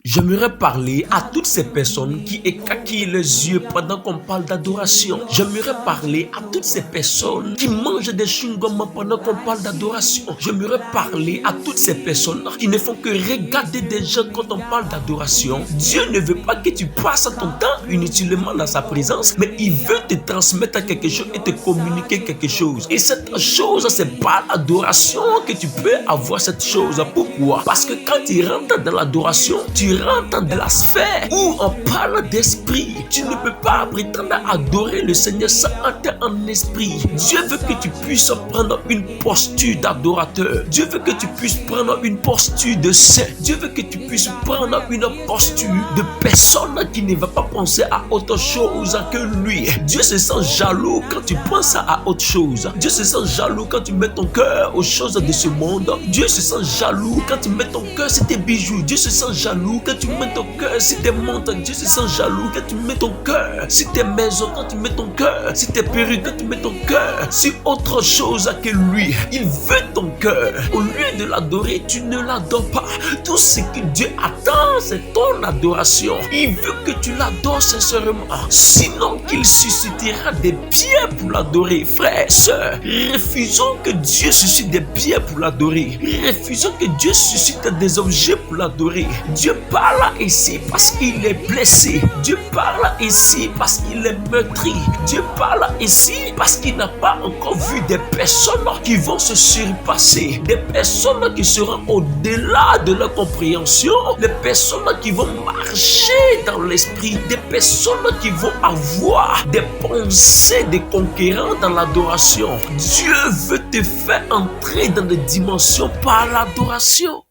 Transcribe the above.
J'aimerais parler à toutes ces personnes qui écarquillent les yeux pendant qu'on parle d'adoration. J'aimerais parler à toutes ces personnes qui mangent des chewing-gums pendant qu'on parle d'adoration. J'aimerais parler à toutes ces personnes qui ne font que regarder des gens quand on parle d'adoration. Dieu ne veut pas que tu passes ton temps inutilement dans sa présence, mais il veut te transmettre quelque chose et te communiquer quelque chose. Et cette chose, c'est par l'adoration que tu peux avoir cette chose. Pourquoi? Parce que quand tu rentres dans l'adoration, tu rentres dans la sphère où on parle d'esprit. Tu ne peux pas prétendre adorer le Seigneur sans entrer en esprit. Dieu veut que tu puisses prendre une posture d'adorateur. Dieu veut que tu puisses prendre une posture de saint. Dieu veut que tu puisses prendre une posture de personne qui ne va pas penser à autre chose que lui. Dieu se sent jaloux quand tu penses à autre chose. Dieu se sent jaloux quand tu mets ton cœur aux choses de ce monde. Dieu se sent jaloux quand tu mets ton cœur sur tes bijoux. Dieu se sent jaloux quand tu mets ton cœur sur tes montres. Dieu se sent jaloux quand tu mets ton cœur sur tes maisons, quand tu mets ton cœur sur tes perruques, quand tu mets ton cœur sur autre chose que lui. Il veut ton cœur. Au lieu de l'adorer, tu ne l'adores pas. Tout ce que Dieu attend, c'est ton adoration. Il veut que tu l'adores sincèrement. Sinon, qu'il suscitera des pierres pour l'adorer. Frères, sœurs, refusons que Dieu suscite des pierres pour l'adorer. Refusons que Dieu suscite des objets pour l'adorer. Dieu parle ici parce qu'il est blessé. Dieu parle ici parce qu'il est meurtri. Dieu parle ici parce qu'il n'a pas encore vu des personnes qui vont se surpasser. Des personnes qui seront au-delà de leur compréhension. Des personnes qui vont marcher dans l'esprit. Des personnes qui vont avoir des pensées de conquérants dans l'adoration. Dieu veut te faire entrer dans des dimensions par l'adoration.